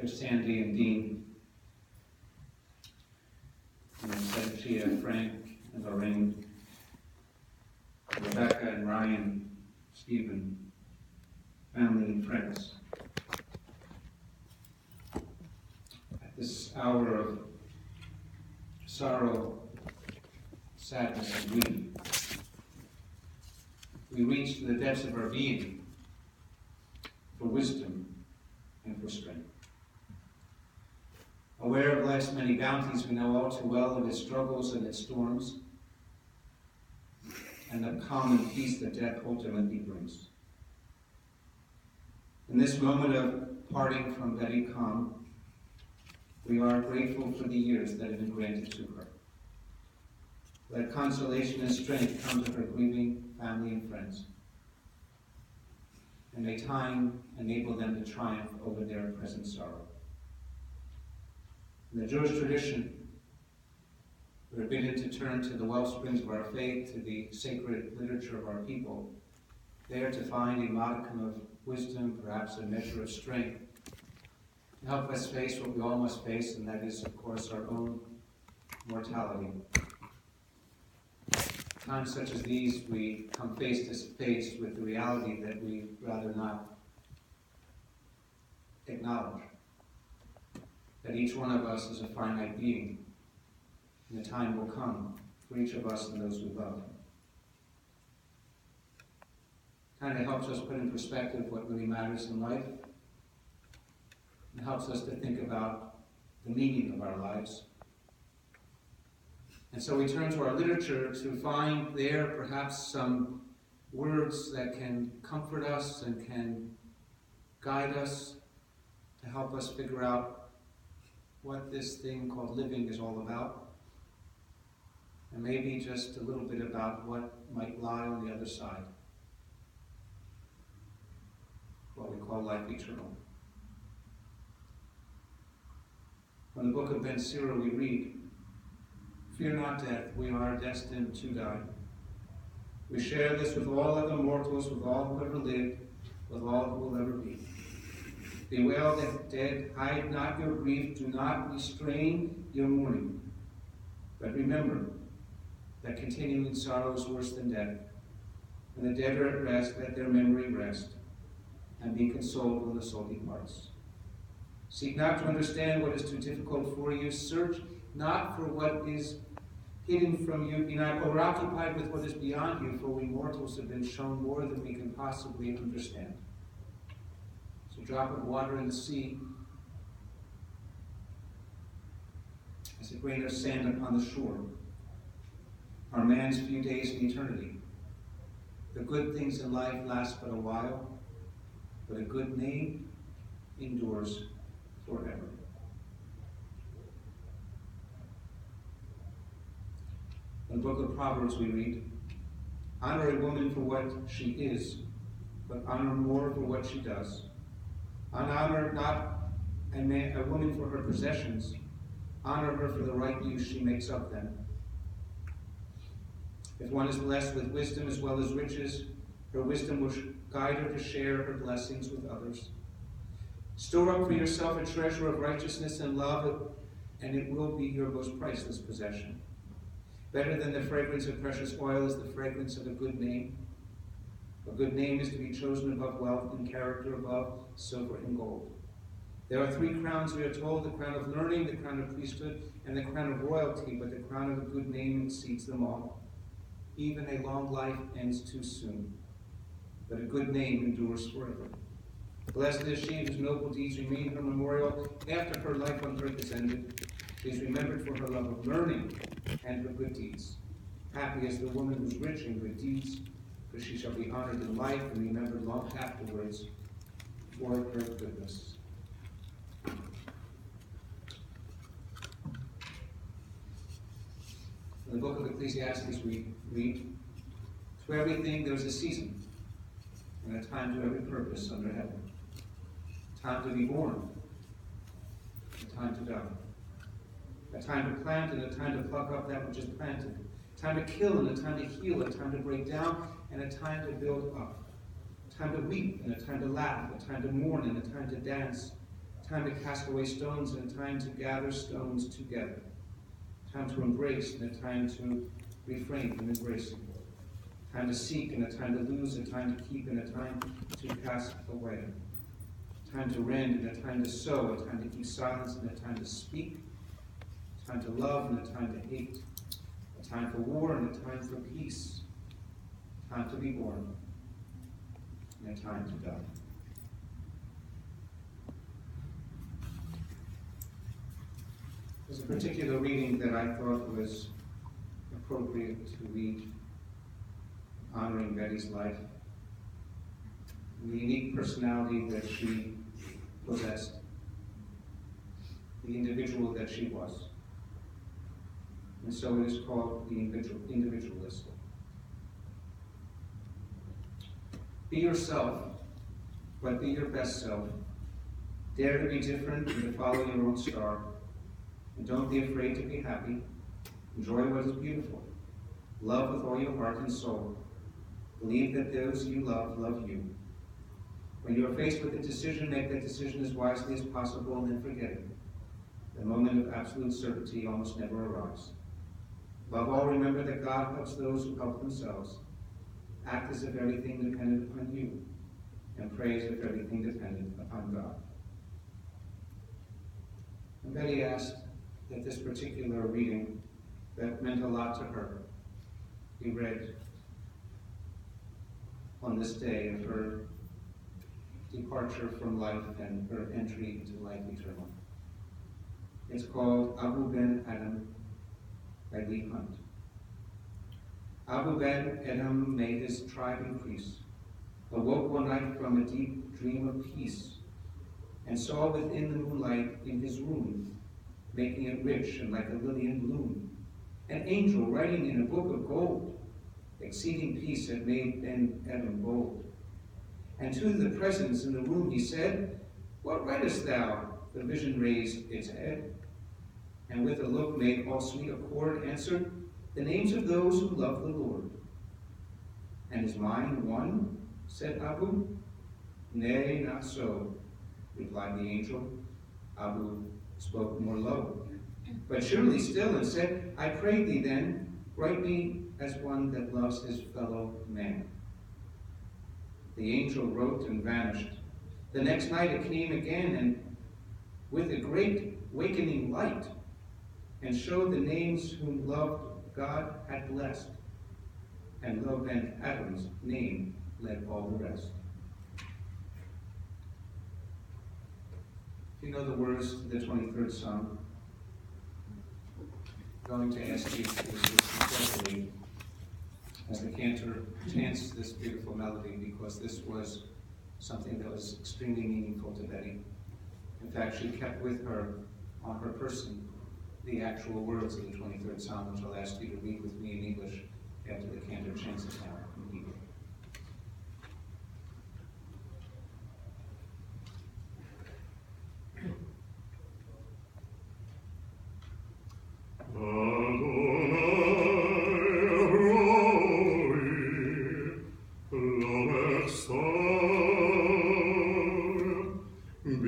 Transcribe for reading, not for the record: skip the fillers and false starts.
of Sandy and Dean, and Chia, Frank, and Lorraine, Rebecca and Ryan, Stephen, family and friends. At this hour of sorrow, sadness, and grief, we reach to the depths of our being for wisdom and for strength. Aware of life's many bounties, we know all too well of its struggles and its storms, and the calm and peace that death ultimately brings. In this moment of parting from Betty Calm, we are grateful for the years that have been granted to her. Let consolation and strength come to her grieving family and friends, and may time enable them to triumph over their present sorrow. In the Jewish tradition, we are bidden to turn to the well springs of our faith, to the sacred literature of our people, there to find a modicum of wisdom, perhaps a measure of strength, to help us face what we all must face, and that is, of course, our own mortality. Times such as these, we come face to face with the reality that we rather not acknowledge. That each one of us is a finite being, and the time will come for each of us and those we love. Kind of helps us put in perspective what really matters in life, and helps us to think about the meaning of our lives. And so we turn to our literature to find there perhaps some words that can comfort us and can guide us, to help us figure out what this thing called living is all about, and maybe just a little bit about what might lie on the other side, what we call life eternal. From the book of Ben Sira we read, "Fear not death, we are destined to die. We share this with all other mortals, with all who ever lived, with all who will ever be. Bewail the dead, hide not your grief, do not restrain your mourning. But remember that continuing sorrow is worse than death. When the dead are at rest, let their memory rest, and be consoled when the soul departs. Seek not to understand what is too difficult for you. Search not for what is hidden from you. Be not overoccupied with what is beyond you, for we mortals have been shown more than we can possibly understand. As a drop of water in the sea, as a grain of sand upon the shore, are man's few days in eternity. The good things in life last but a while, but a good name endures forever." In the book of Proverbs we read, "Honor a woman for what she is, but honor more for what she does. Honor not a woman for her possessions, honor her for the right use she makes of them. If one is blessed with wisdom as well as riches, her wisdom will guide her to share her blessings with others. Store up for yourself a treasure of righteousness and love, and it will be your most priceless possession. Better than the fragrance of precious oil is the fragrance of a good name. A good name is to be chosen above wealth, and character above silver and gold. There are 3 crowns, we are told: the crown of learning, the crown of priesthood, and the crown of royalty, but the crown of a good name exceeds them all. Even a long life ends too soon, but a good name endures forever. Blessed is she whose noble deeds remain her memorial after her life on earth is ended. She is remembered for her love of learning and her good deeds. Happy is the woman who is rich in good deeds, for she shall be honored in life and remembered long afterwards for her goodness." In the book of Ecclesiastes we read, "To everything there is a season, and a time to every purpose under heaven. A time to be born, a time to die. A time to plant and a time to pluck up that which is planted. A time to kill and a time to heal. A time to break down and a time to build up. A time to weep and a time to laugh. A time to mourn and a time to dance. a time to cast away stones and a time to gather stones together, a time to embrace and a time to refrain from embracing, a time to seek and a time to lose, a time to keep and a time to cast away, a time to rend and a time to sow, a time to keep silence and a time to speak, a time to love and a time to hate, a time for war and a time for peace, a time to be born and a time to die. There's a particular reading that I thought was appropriate to read, honoring Betty's life, the unique personality that she possessed, the individual that she was. And so it is called The Individualist. Be yourself, but be your best self. Dare to be different and to follow your own star. And don't be afraid to be happy. Enjoy what is beautiful. Love with all your heart and soul. Believe that those you love you. When you are faced with a decision, make that decision as wisely as possible and then forget it. The moment of absolute certainty almost never arrives. Above all, remember that God helps those who help themselves. Act as if everything depended upon you, and pray as if everything depended upon God. And Betty asked that this particular reading that meant a lot to her be read on this day of her departure from life and her entry into life eternal. It's called Abu Ben Adam by Leigh Hunt. Abu Ben Adam made his tribe increase, awoke one night from a deep dream of peace, and saw within the moonlight in his room, making it rich and like a lily in bloom, an angel writing in a book of gold. Exceeding peace had made Ben Adam bold. And to the presence in the room he said, "What writest thou?" The vision raised its head, and with a look made all sweet accord answered, "The names of those who love the Lord." "And is mine one?" said Abu. "Nay, not so," replied the angel. Abu spoke more low, but surely still, and said, "I pray thee then, write me as one that loves his fellow man." The angel wrote and vanished. The next night it came again, and with a great wakening light, and showed the names whom loved God had blessed, and lo, Ben Adam's name led all the rest. If you know the words to the 23rd Psalm, I'm going to ask you to listen carefully as the cantor chants this beautiful melody, because this was something that was extremely meaningful to Betty. In fact, she kept with her on her person the actual words of the 23rd Psalm, which I'll ask you to read with me in English after the cantor chants it now in Hebrew. Be